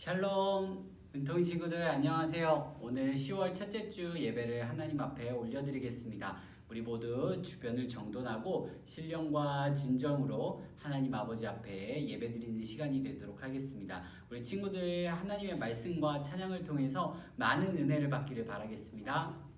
샬롬 은통이 친구들 안녕하세요. 오늘 10월 첫째 주 예배를 하나님 앞에 올려드리겠습니다. 우리 모두 주변을 정돈하고 신령과 진정으로 하나님 아버지 앞에 예배드리는 시간이 되도록 하겠습니다. 우리 친구들 하나님의 말씀과 찬양을 통해서 많은 은혜를 받기를 바라겠습니다.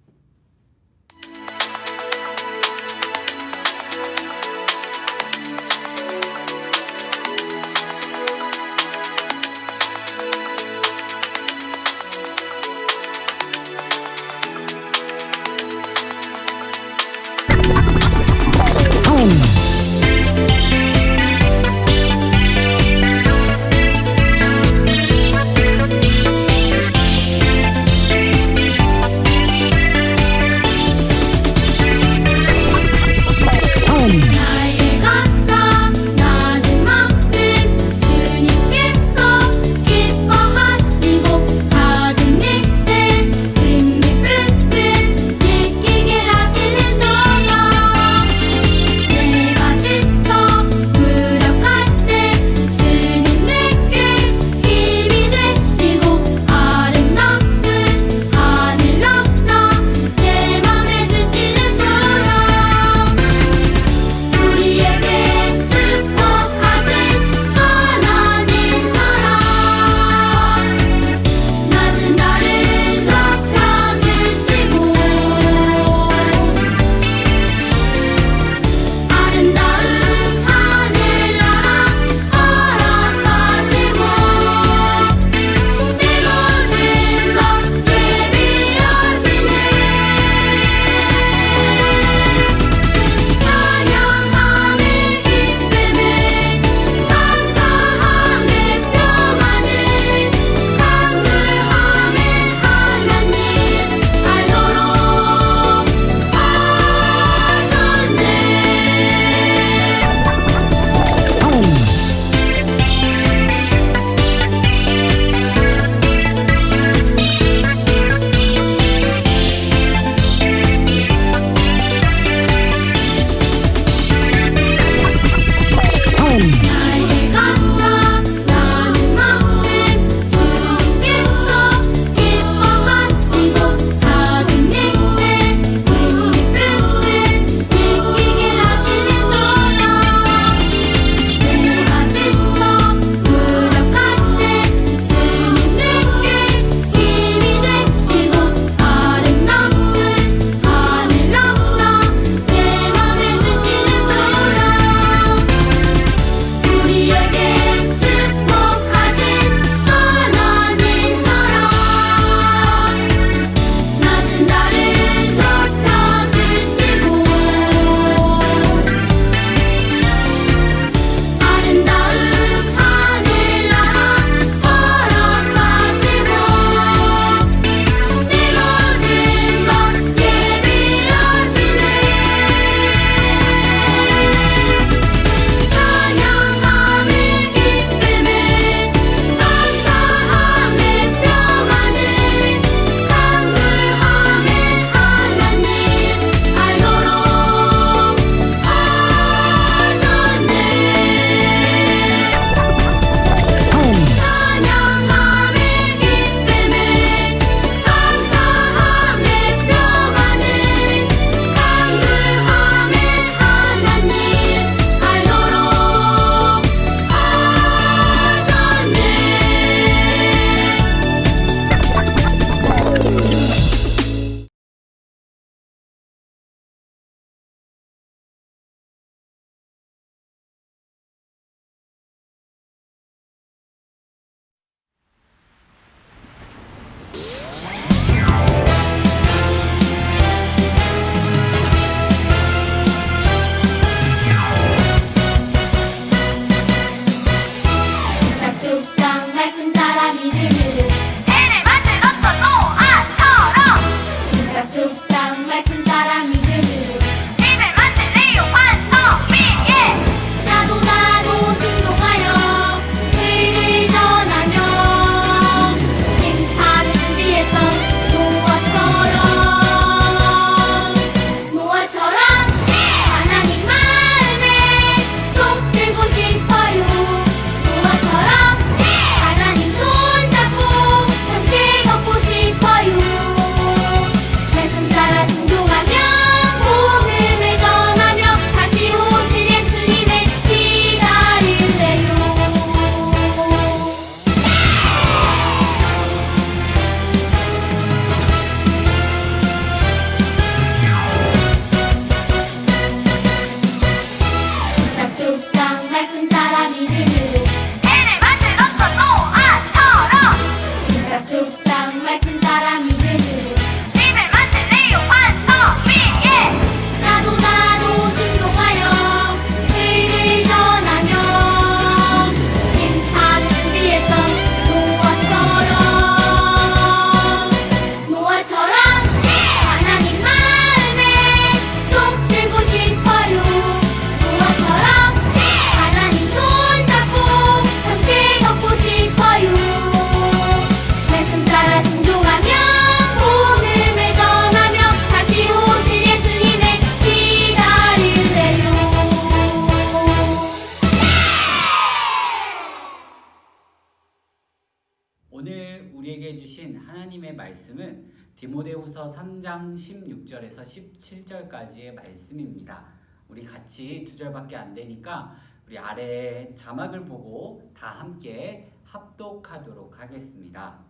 우리에게 주신 하나님의 말씀은 디모데후서 3장 16절에서 17절까지의 말씀입니다. 우리 같이 2절밖에 안 되니까 우리 아래 자막을 보고 다 함께 합독하도록 하겠습니다.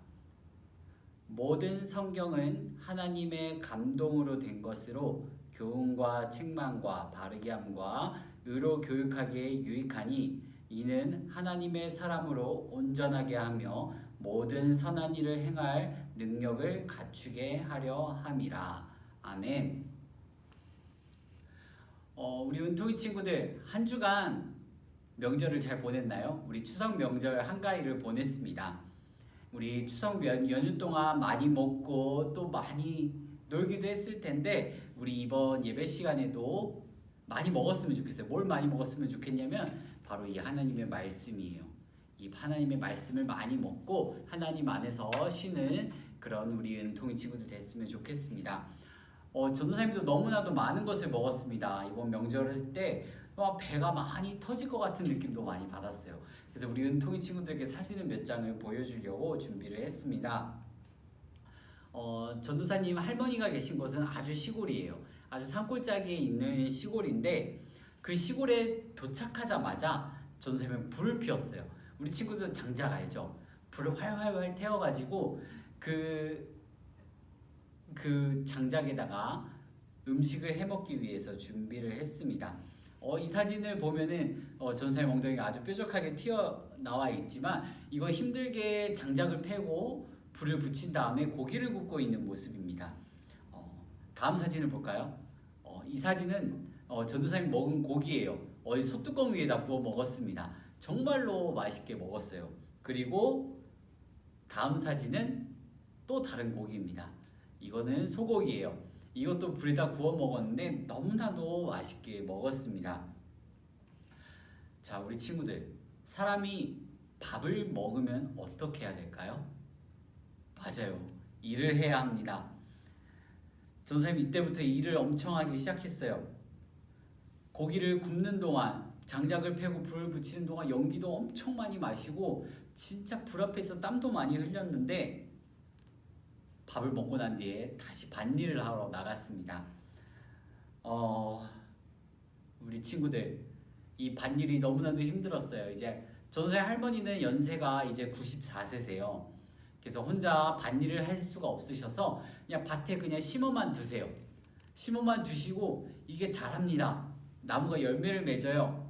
모든 성경은 하나님의 감동으로 된 것으로 교훈과 책망과 바르게 함과 의로 교육하기에 유익하니 이는 하나님의 사람으로 온전하게 하며 모든 선한 일을 행할 능력을 갖추게 하려 함이라. 아멘. 우리 은통이 친구들 한 주간 명절을 잘 보냈나요? 우리 추석 명절 한가위를 보냈습니다. 우리 추석 연휴 동안 많이 먹고 또 많이 놀기도 했을 텐데 우리 이번 예배 시간에도 많이 먹었으면 좋겠어요. 뭘 많이 먹었으면 좋겠냐면 바로 이 하나님의 말씀이에요. 이 하나님의 말씀을 많이 먹고 하나님 안에서 쉬는 그런 우리 은통이 친구들 됐으면 좋겠습니다. 전도사님도 너무나도 많은 것을 먹었습니다. 이번 명절 때 배가 많이 터질 것 같은 느낌도 많이 받았어요. 그래서 우리 은통이 친구들에게 사진을 몇 장을 보여주려고 준비를 했습니다. 전도사님 할머니가 계신 곳은 아주 시골이에요. 아주 산골짜기에 있는 시골인데 그 시골에 도착하자마자 전도사님은 불을 피웠어요. 우리 친구들 장작 알죠? 불을 활활 태워가지고 그 장작에다가 음식을 해먹기 위해서 준비를 했습니다. 이 사진을 보면은 전도사님 엉덩이가 아주 뾰족하게 튀어나와 있지만 이거 힘들게 장작을 패고 불을 붙인 다음에 고기를 굽고 있는 모습입니다. 다음 사진을 볼까요? 이 사진은 전도사님 먹은 고기예요. 소뚜껑 위에다 구워 먹었습니다. 정말로 맛있게 먹었어요. 그리고 다음 사진은 또 다른 고기입니다. 이거는 소고기예요. 이것도 불에다 구워 먹었는데 너무나도 맛있게 먹었습니다. 자, 우리 친구들, 사람이 밥을 먹으면 어떻게 해야 될까요? 맞아요. 일을 해야 합니다. 전도사님 이때부터 일을 엄청 하기 시작했어요. 고기를 굽는 동안 장작을 패고 불을 붙이는 동안 연기도 엄청 많이 마시고 진짜 불 앞에서 땀도 많이 흘렸는데 밥을 먹고 난 뒤에 다시 밭일을 하러 나갔습니다. 우리 친구들 이 밭일이 너무나도 힘들었어요. 이제 전도사님 할머니는 연세가 이제 94세세요. 그래서 혼자 밭일을 할 수가 없으셔서 그냥 밭에 그냥 심어만 두세요. 심어만 두시고 이게 자랍니다. 나무가 열매를 맺어요.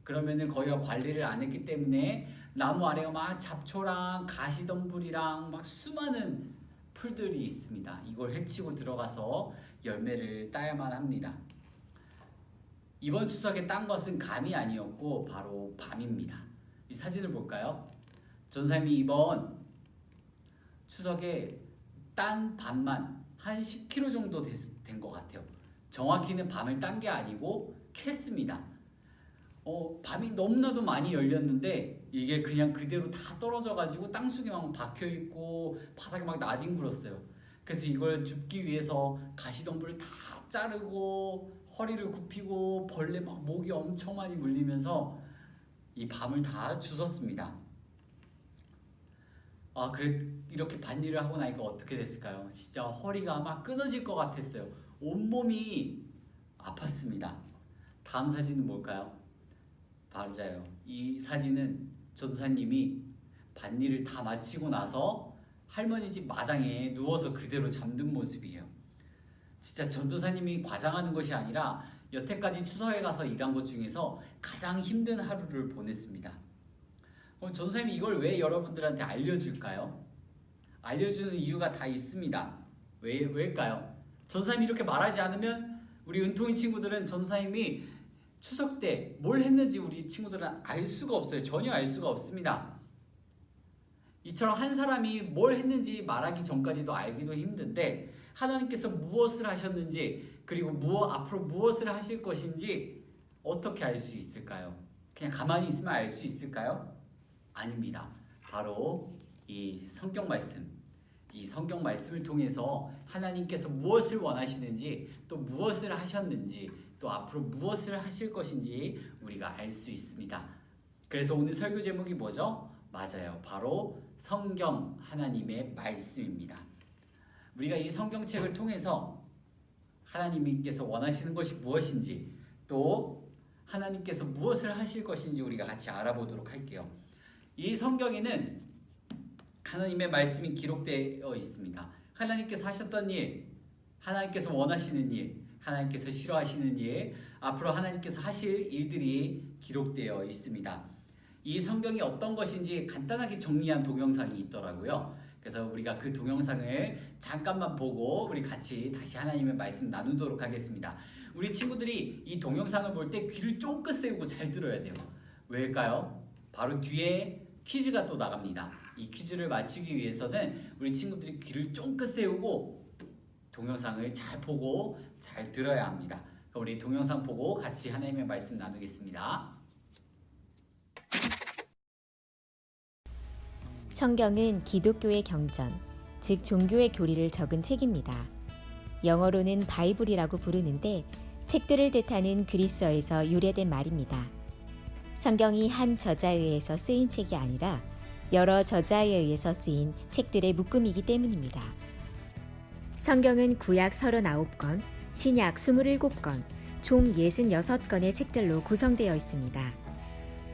그러면은 거기가 관리를 안 했기 때문에 나무 아래가 막 잡초랑 가시덤불이랑 막 수많은 풀들이 있습니다. 이걸 헤치고 들어가서 열매를 따야만 합니다. 이번 추석에 딴 것은 감이 아니었고 바로 밤입니다. 이 사진을 볼까요? 전사님이 이번 추석에 딴 밤만 한 10kg 정도 된 것 같아요. 정확히는 밤을 딴 게 아니고 캤습니다. 밤이 너무나도 많이 열렸는데 이게 그냥 그대로 다 떨어져가지고 땅속에 막 박혀있고 바닥에 막 나뒹굴었어요. 그래서 이걸 줍기 위해서 가시덤불을 다 자르고 허리를 굽히고 벌레 막 목이 엄청 많이 물리면서 이 밤을 다 주웠습니다. 그래 이렇게 밭일을 하고 나니까 어떻게 됐을까요? 진짜 허리가 막 끊어질 것 같았어요. 온몸이 아팠습니다. 다음 사진은 뭘까요? 맞아요. 이 사진은 전사님이 밭일을 다 마치고 나서 할머니 집 마당에 누워서 그대로 잠든 모습이에요. 진짜 전도사님이 과장하는 것이 아니라 여태까지 추석에 가서 일한 것 중에서 가장 힘든 하루를 보냈습니다. 그럼 전도사님이 이걸 왜 여러분들한테 알려줄까요? 알려주는 이유가 다 있습니다. 왜일까요? 전도사님이 이렇게 말하지 않으면 우리 은통이 친구들은 전도사님이 추석 때 뭘 했는지 우리 친구들은 알 수가 없어요. 전혀 알 수가 없습니다. 이처럼 한 사람이 뭘 했는지 말하기 전까지도 알기도 힘든데 하나님께서 무엇을 하셨는지 그리고 앞으로 무엇을 하실 것인지 어떻게 알 수 있을까요? 그냥 가만히 있으면 알 수 있을까요? 아닙니다. 바로 이 성경 말씀을 통해서 하나님께서 무엇을 원하시는지 또 무엇을 하셨는지 또 앞으로 무엇을 하실 것인지 우리가 알 수 있습니다. 그래서 오늘 설교 제목이 뭐죠? 맞아요. 바로 성경 하나님의 말씀입니다. 우리가 이 성경책을 통해서 하나님께서 원하시는 것이 무엇인지 또 하나님께서 무엇을 하실 것인지 우리가 같이 알아보도록 할게요. 이 성경에는 하나님의 말씀이 기록되어 있습니다. 하나님께서 하셨던 일, 하나님께서 원하시는 일, 하나님께서 싫어하시는 일, 앞으로 하나님께서 하실 일들이 기록되어 있습니다. 이 성경이 어떤 것인지 간단하게 정리한 동영상이 있더라고요. 그래서 우리가 그 동영상을 잠깐만 보고 우리 같이 다시 하나님의 말씀 나누도록 하겠습니다. 우리 친구들이 이 동영상을 볼 때 귀를 쫑긋 세우고 잘 들어야 돼요. 왜일까요? 바로 뒤에 퀴즈가 또 나갑니다. 이 퀴즈를 맞추기 위해서는 우리 친구들이 귀를 쫑긋 세우고 동영상을 잘 보고 잘 들어야 합니다. 그럼 우리 동영상 보고 같이 하나님의 말씀 나누겠습니다. 성경은 기독교의 경전, 즉 종교의 교리를 적은 책입니다. 영어로는 바이블이라고 부르는데 책들을 뜻하는 그리스어에서 유래된 말입니다. 성경이 한 저자에 의해서 쓰인 책이 아니라 여러 저자에 의해서 쓰인 책들의 묶음이기 때문입니다. 성경은 구약 39권, 신약 27권, 총 66권의 책들로 구성되어 있습니다.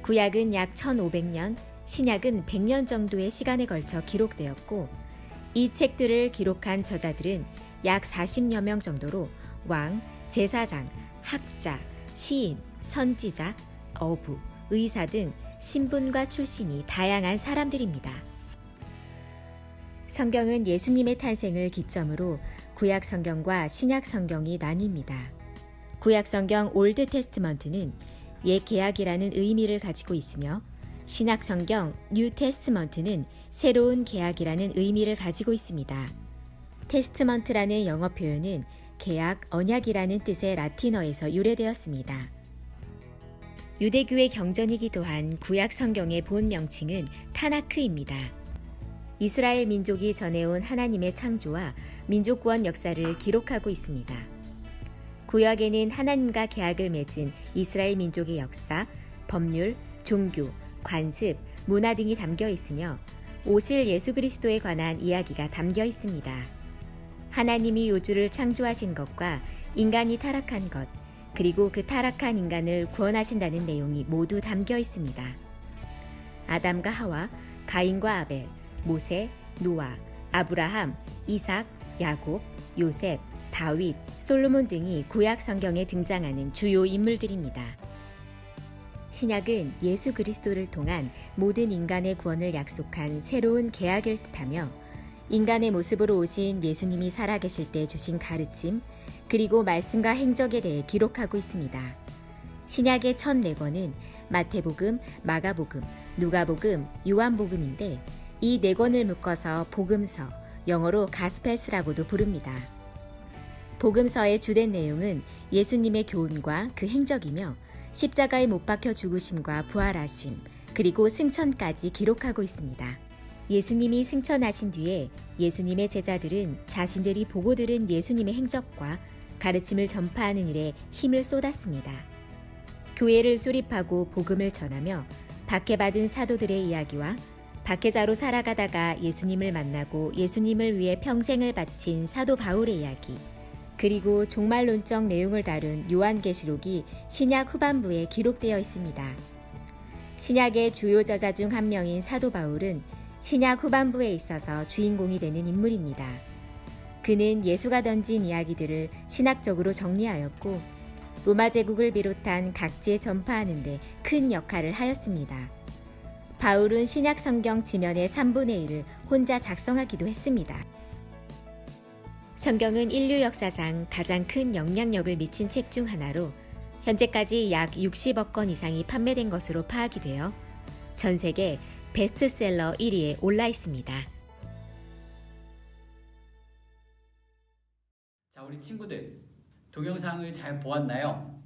구약은 약 1500년, 신약은 100년 정도의 시간에 걸쳐 기록되었고 이 책들을 기록한 저자들은 약 40여 명 정도로 왕, 제사장, 학자, 시인, 선지자, 어부, 의사 등 신분과 출신이 다양한 사람들입니다. 성경은 예수님의 탄생을 기점으로 구약 성경과 신약 성경이 나뉩니다. 구약 성경 올드 테스트먼트는 옛 계약이라는 의미를 가지고 있으며 신약 성경 뉴 테스트먼트는 새로운 계약이라는 의미를 가지고 있습니다. 테스트먼트라는 영어 표현은 계약, 언약이라는 뜻의 라틴어에서 유래되었습니다. 유대교의 경전이기도 한 구약 성경의 본 명칭은 타나크입니다. 이스라엘 민족이 전해온 하나님의 창조와 민족 구원 역사를 기록하고 있습니다. 구약에는 하나님과 계약을 맺은 이스라엘 민족의 역사, 법률, 종교, 관습, 문화 등이 담겨 있으며 오실 예수 그리스도에 관한 이야기가 담겨 있습니다. 하나님이 우주를 창조하신 것과 인간이 타락한 것, 그리고 그 타락한 인간을 구원하신다는 내용이 모두 담겨 있습니다. 아담과 하와, 가인과 아벨, 모세, 노아, 아브라함, 이삭, 야곱, 요셉, 다윗, 솔로몬 등이 구약 성경에 등장하는 주요 인물들입니다. 신약은 예수 그리스도를 통한 모든 인간의 구원을 약속한 새로운 계약을 뜻하며 인간의 모습으로 오신 예수님이 살아계실 때 주신 가르침, 그리고 말씀과 행적에 대해 기록하고 있습니다. 신약의 첫 4권은 마태복음, 마가복음, 누가복음, 요한복음인데 이 4권을 묶어서 복음서, 영어로 가스펠스라고도 부릅니다. 복음서의 주된 내용은 예수님의 교훈과 그 행적이며 십자가에 못 박혀 죽으심과 부활하심, 그리고 승천까지 기록하고 있습니다. 예수님이 승천하신 뒤에 예수님의 제자들은 자신들이 보고 들은 예수님의 행적과 가르침을 전파하는 일에 힘을 쏟았습니다. 교회를 수립하고 복음을 전하며 박해받은 사도들의 이야기와 박해자로 살아가다가 예수님을 만나고 예수님을 위해 평생을 바친 사도 바울의 이야기, 그리고 종말론적 내용을 다룬 요한계시록이 신약 후반부에 기록되어 있습니다. 신약의 주요 저자 중 한 명인 사도 바울은 신약 후반부에 있어서 주인공이 되는 인물입니다. 그는 예수가 던진 이야기들을 신학적으로 정리하였고 로마 제국을 비롯한 각지에 전파하는 데 큰 역할을 하였습니다. 바울은 신약 성경 지면의 3분의 1을 혼자 작성하기도 했습니다. 성경은 인류 역사상 가장 큰 영향력을 미친 책 중 하나로 현재까지 약 60억 권 이상이 판매된 것으로 파악이 되어 전 세계 베스트셀러 1위에 올라 있습니다. 자, 우리 친구들 동영상을 잘 보았나요?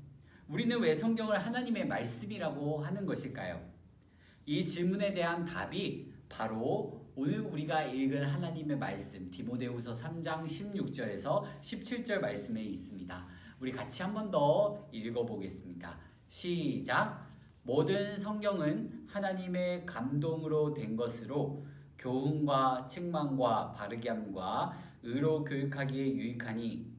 우리는 왜 성경을 하나님의 말씀이라고 하는 것일까요? 이 질문에 대한 답이 바로 오늘 우리가 읽은 하나님의 말씀 디모데후서 3장 16절에서 17절 말씀에 있습니다. 우리 같이 한 번 더 읽어보겠습니다. 시작! 모든 성경은 하나님의 감동으로 된 것으로 교훈과 책망과 바르게 함과 의로 교육하기에 유익하니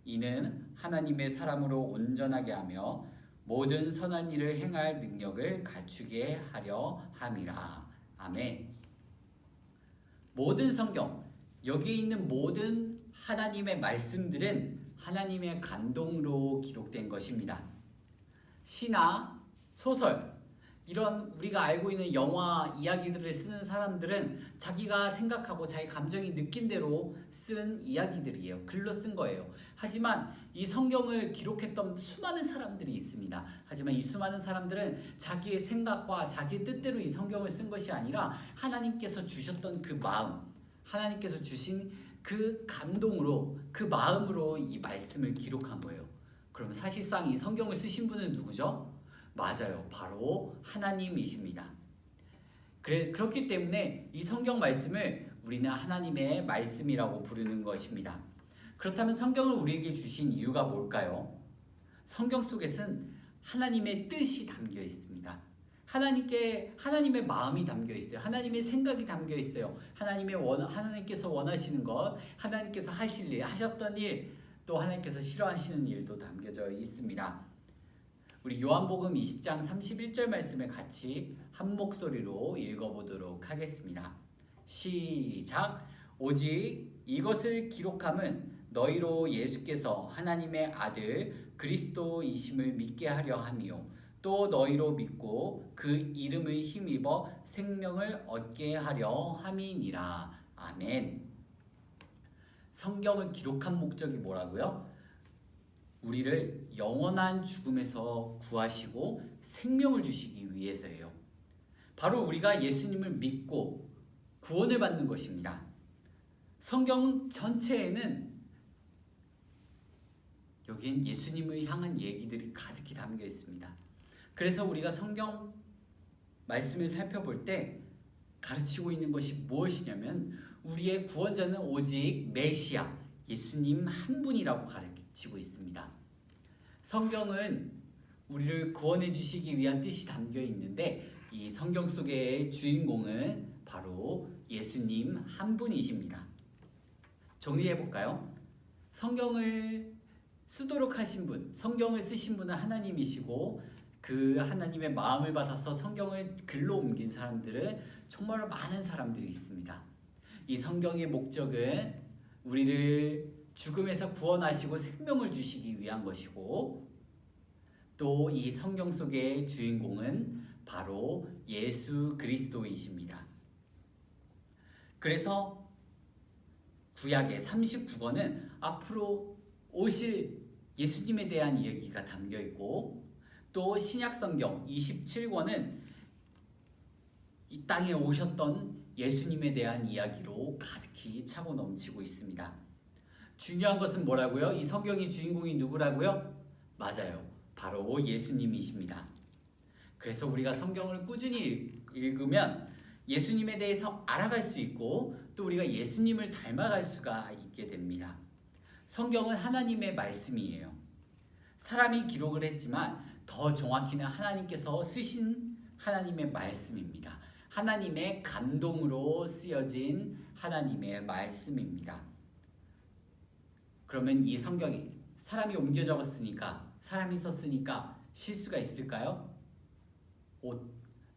이는 하나님의 사람으로 온전하게 하며 모든 선한 일을 행할 능력을 갖추게 하려 함이라. 아멘. 모든 성경, 여기에 있는 모든 하나님의 말씀들은 하나님의 감동으로 기록된 것입니다. 시나 소설, 이런 우리가 알고 있는 영화 이야기들을 쓰는 사람들은 자기가 생각하고 자기 감정이 느낀 대로 쓴 이야기들이에요. 글로 쓴 거예요. 하지만 이 성경을 기록했던 수많은 사람들이 있습니다. 하지만 이 수많은 사람들은 자기의 생각과 자기의 뜻대로 이 성경을 쓴 것이 아니라 하나님께서 주셨던 그 마음, 하나님께서 주신 그 감동으로, 그 마음으로 이 말씀을 기록한 거예요. 그럼 사실상 이 성경을 쓰신 분은 누구죠? 맞아요. 바로 하나님이십니다. 그렇기 때문에 이 성경 말씀을 우리는 하나님의 말씀이라고 부르는 것입니다. 그렇다면 성경을 우리에게 주신 이유가 뭘까요? 성경 속에는 하나님의 뜻이 담겨 있습니다. 하나님의 마음이 담겨 있어요. 하나님의 생각이 담겨 있어요. 하나님께서 원하시는 것, 하나님께서 하실 일, 하셨던 일, 또 하나님께서 싫어하시는 일도 담겨져 있습니다. 우리 요한복음 20장 31절 말씀을 같이 한 목소리로 읽어보도록 하겠습니다. 시작. 오직 이것을 기록함은 너희로 예수께서 하나님의 아들 그리스도이심을 믿게 하려 함이요 또 너희로 믿고 그 이름을 힘입어 생명을 얻게 하려 함이니라. 아멘. 성경을 기록한 목적이 뭐라고요? 우리를 영원한 죽음에서 구하시고 생명을 주시기 위해서예요. 바로 우리가 예수님을 믿고 구원을 받는 것입니다. 성경 전체에는 여기엔 예수님을 향한 얘기들이 가득히 담겨 있습니다. 그래서 우리가 성경 말씀을 살펴볼 때 가르치고 있는 것이 무엇이냐면 우리의 구원자는 오직 메시아, 예수님 한 분이라고 가르치고 있습니다. 성경은 우리를 구원해 주시기 위한 뜻이 담겨 있는데 이 성경 속의 주인공은 바로 예수님 한 분이십니다. 정리해 볼까요? 성경을 쓰도록 하신 분, 성경을 쓰신 분은 하나님이시고 그 하나님의 마음을 받아서 성경을 글로 옮긴 사람들은 정말 많은 사람들이 있습니다. 이 성경의 목적은 우리를 죽음에서 구원하시고 생명을 주시기 위한 것이고 또 이 성경 속의 주인공은 바로 예수 그리스도이십니다. 그래서 구약의 39권은 앞으로 오실 예수님에 대한 이야기가 담겨 있고 또 신약 성경 27권은 이 땅에 오셨던 예수님에 대한 이야기로 가득히 차고 넘치고 있습니다. 중요한 것은 뭐라고요? 이 성경의 주인공이 누구라고요? 맞아요. 바로 예수님이십니다. 그래서 우리가 성경을 꾸준히 읽으면 예수님에 대해서 알아갈 수 있고 또 우리가 예수님을 닮아갈 수가 있게 됩니다. 성경은 하나님의 말씀이에요. 사람이 기록을 했지만 더 정확히는 하나님께서 쓰신 하나님의 말씀입니다. 하나님의 감동으로 쓰여진 하나님의 말씀입니다. 그러면 이 성경이 사람이 옮겨 적었으니까, 사람이 썼으니까 실수가 있을까요?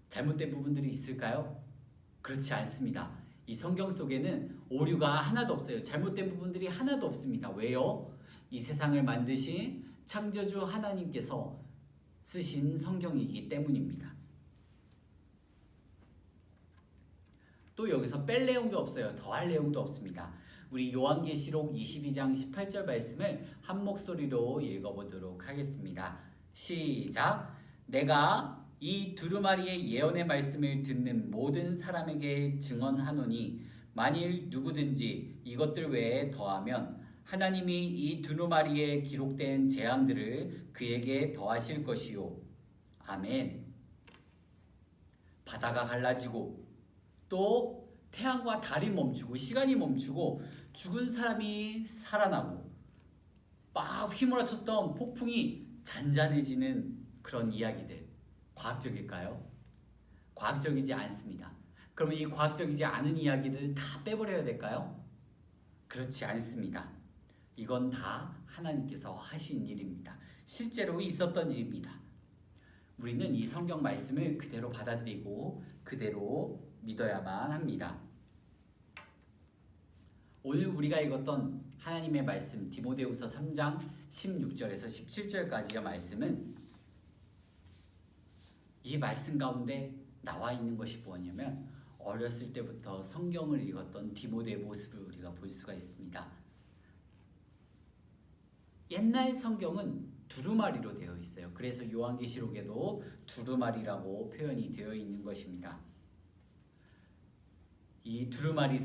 잘못된 부분들이 있을까요? 그렇지 않습니다. 이 성경 속에는 오류가 하나도 없어요. 잘못된 부분들이 하나도 없습니다. 왜요? 이 세상을 만드신 창조주 하나님께서 쓰신 성경이기 때문입니다. 또 여기서 뺄 내용도 없어요. 더할 내용도 없습니다. 우리 요한계시록 22장 18절 말씀을 한 목소리로 읽어보도록 하겠습니다. 시작. 내가 이 두루마리의 예언의 말씀을 듣는 모든 사람에게 증언하노니 만일 누구든지 이것들 외에 더하면 하나님이 이 두루마리에 기록된 재앙들을 그에게 더하실 것이요. 아멘. 바다가 갈라지고 또 태양과 달이 멈추고 시간이 멈추고 죽은 사람이 살아나고 막 휘몰아쳤던 폭풍이 잔잔해지는 그런 이야기들, 과학적일까요? 과학적이지 않습니다. 그러면 이 과학적이지 않은 이야기들 다 빼버려야 될까요? 그렇지 않습니다. 이건 다 하나님께서 하신 일입니다. 실제로 있었던 일입니다. 우리는 이 성경 말씀을 그대로 받아들이고 그대로 믿어야만 합니다. 오늘 우리가 읽었던 하나님의 말씀 디모데후서 3장 16절에서 17절까지의 말씀은 이 말씀 가운데 나와 있는 것이 뭐냐면 어렸을 때부터 성경을 읽었던 디모데의 모습을 우리가 볼 수가 있습니다. 옛날 성경은 두루마리로 되어 있어요. 그래서 요한계시록에도 두루마리라고 표현이 되어 있는 것입니다. 이 두루마리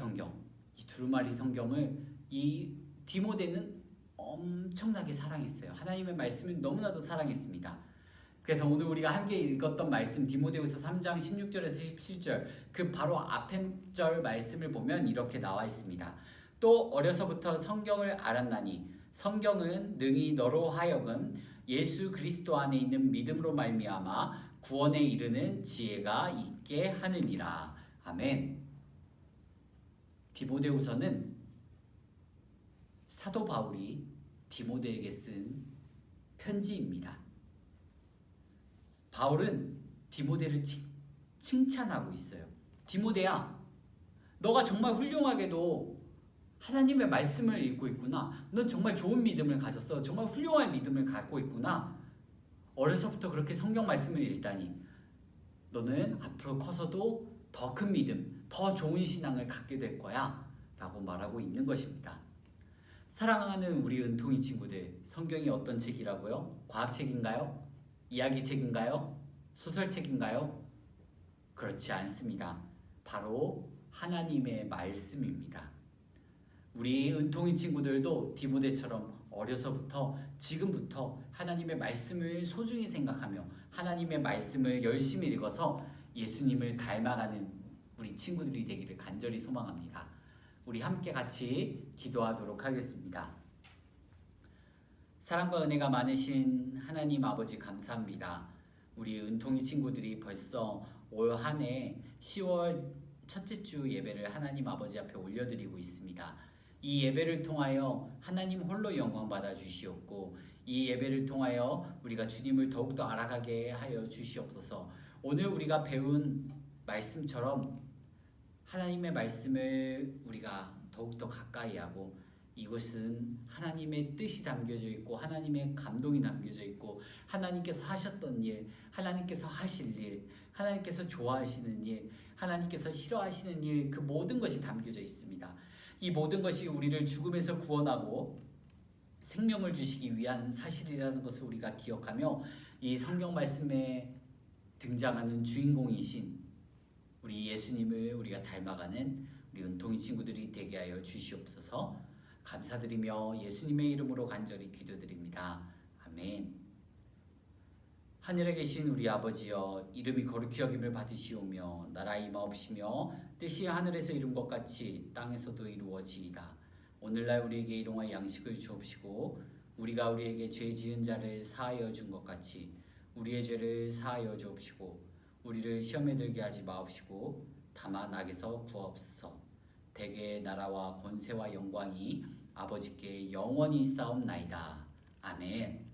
성경을 이 디모데는 엄청나게 사랑했어요. 하나님의 말씀을 너무나도 사랑했습니다. 그래서 오늘 우리가 함께 읽었던 말씀 디모데후서 3장 16절에서 17절 그 바로 앞에 절 말씀을 보면 이렇게 나와 있습니다. 또 어려서부터 성경을 알았나니 성경은 능히 너로 하여금 예수 그리스도 안에 있는 믿음으로 말미암아 구원에 이르는 지혜가 있게 하느니라. 아멘. 디모데후서는 사도 바울이 디모데에게 쓴 편지입니다. 바울은 디모데를 칭찬하고 있어요. 디모데야, 너가 정말 훌륭하게도 하나님의 말씀을 읽고 있구나. 넌 정말 좋은 믿음을 가졌어. 정말 훌륭한 믿음을 갖고 있구나. 어려서부터 그렇게 성경 말씀을 읽다니 너는 앞으로 커서도 더 큰 믿음, 더 좋은 신앙을 갖게 될 거야 라고 말하고 있는 것입니다. 사랑하는 우리 은통이 친구들, 성경이 어떤 책이라고요? 과학책인가요? 이야기책인가요? 소설책인가요? 그렇지 않습니다. 바로 하나님의 말씀입니다. 우리 은통이 친구들도 디모데처럼 어려서부터 지금부터 하나님의 말씀을 소중히 생각하며 하나님의 말씀을 열심히 읽어서 예수님을 닮아가는 우리 친구들이 되기를 간절히 소망합니다. 우리 함께 같이 기도하도록 하겠습니다. 사랑과 은혜가 많으신 하나님 아버지 감사합니다. 우리 은통이 친구들이 벌써 올 한 해 10월 첫째 주 예배를 하나님 아버지 앞에 올려드리고 있습니다. 이 예배를 통하여 하나님 홀로 영광 받아 주시옵고 이 예배를 통하여 우리가 주님을 더욱더 알아가게 하여 주시옵소서. 오늘 우리가 배운 말씀처럼 하나님의 말씀을 우리가 더욱더 가까이 하고 이것은 하나님의 뜻이 담겨져 있고 하나님의 감동이 담겨져 있고 하나님께서 하셨던 일, 하나님께서 하실 일, 하나님께서 좋아하시는 일, 하나님께서 싫어하시는 일, 그 모든 것이 담겨져 있습니다. 이 모든 것이 우리를 죽음에서 구원하고 생명을 주시기 위한 사실이라는 것을 우리가 기억하며 이 성경 말씀에 등장하는 주인공이신 우리 예수님을 우리가 닮아가는 우리 은통이 친구들이 되게 하여 주시옵소서. 감사드리며 예수님의 이름으로 간절히 기도드립니다. 아멘. 하늘에 계신 우리 아버지여, 이름이 거룩히 여김을 받으시오며 나라 임하옵시며 뜻이 하늘에서 이룬 것 같이 땅에서도 이루어지이다. 오늘날 우리에게 일용할 양식을 주옵시고 우리가 우리에게 죄 지은 자를 사하여 준 것 같이 우리의 죄를 사하여 주옵시고 우리를 시험에 들게 하지 마옵시고 다만 악에서 구하옵소서. 대개의 나라와 권세와 영광이 아버지께 영원히 있사옵나이다. 아멘.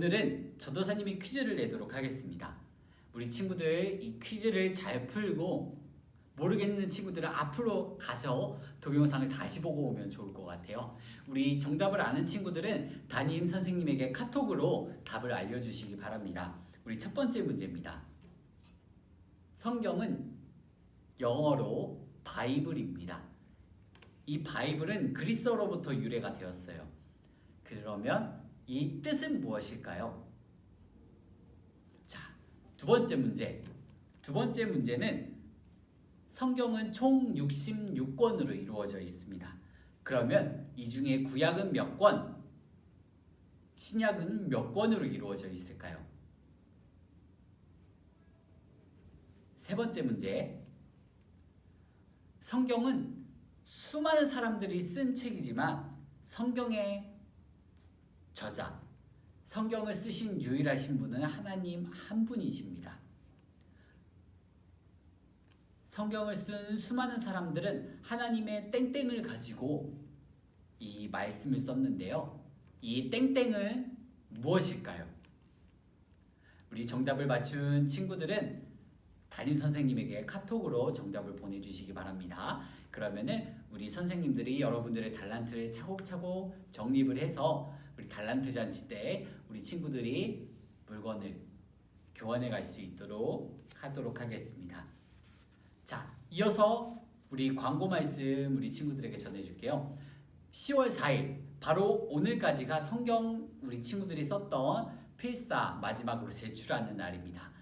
오늘은 전도사님이 퀴즈를 내도록 하겠습니다. 우리 친구들 이 퀴즈를 잘 풀고 모르겠는 친구들은 앞으로 가서 동영상을 다시 보고 오면 좋을 것 같아요. 우리 정답을 아는 친구들은 담임 선생님에게 카톡으로 답을 알려주시기 바랍니다. 우리 첫 번째 문제입니다. 성경은 영어로 바이블입니다. 이 바이블은 그리스어로부터 유래가 되었어요. 그러면 이 뜻은 무엇일까요? 자, 두 번째 문제. 두 번째 문제는 성경은 총 66권으로 이루어져 있습니다. 그러면 이 중에 구약은 몇 권, 신약은 몇 권으로 이루어져 있을까요? 세 번째 문제. 성경은 수많은 사람들이 쓴 책이지만 성경의 저자, 성경을 쓰신 유일하신 분은 하나님 한 분이십니다. 성경을 쓴 수많은 사람들은 하나님의 땡땡을 가지고 이 말씀을 썼는데요. 이 땡땡은 무엇일까요? 우리 정답을 맞춘 친구들은 담임 선생님에게 카톡으로 정답을 보내주시기 바랍니다. 그러면은 우리 선생님들이 여러분들의 달란트를 차곡차곡 정립을 해서 우리 달란트 잔치 때 우리 친구들이 물건을 교환해 갈 수 있도록 하도록 하겠습니다. 자, 이어서 우리 광고 말씀 우리 친구들에게 전해줄게요. 10월 4일 바로 오늘까지가 성경 우리 친구들이 썼던 필사 마지막으로 제출하는 날입니다.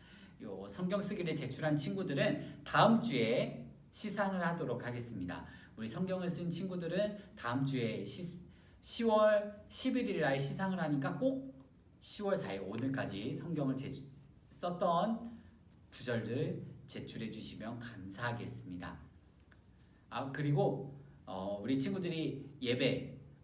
요 성경 쓰기를 제출한 친구들은 다음 주에 시상을 하도록 하겠습니다. 우리 성경을 쓴 친구들은 다음 주에 10월 11일 날 시상을 하니까 꼭 10월 4일 오늘까지 성경을 썼던 구절들 제출해 주시면 감사하겠습니다. 그리고 우리 친구들이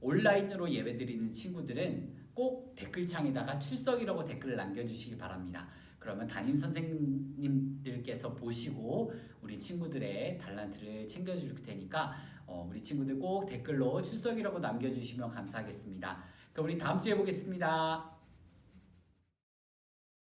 온라인으로 예배 드리는 친구들은 꼭 댓글창에다가 출석이라고 댓글을 남겨주시기 바랍니다. 그러면 담임 선생님들께서 보시고 우리 친구들의 달란트를 챙겨줄 테니까 우리 친구들 꼭 댓글로 출석이라고 남겨주시면 감사하겠습니다. 그럼 우리 다음 주에 보겠습니다.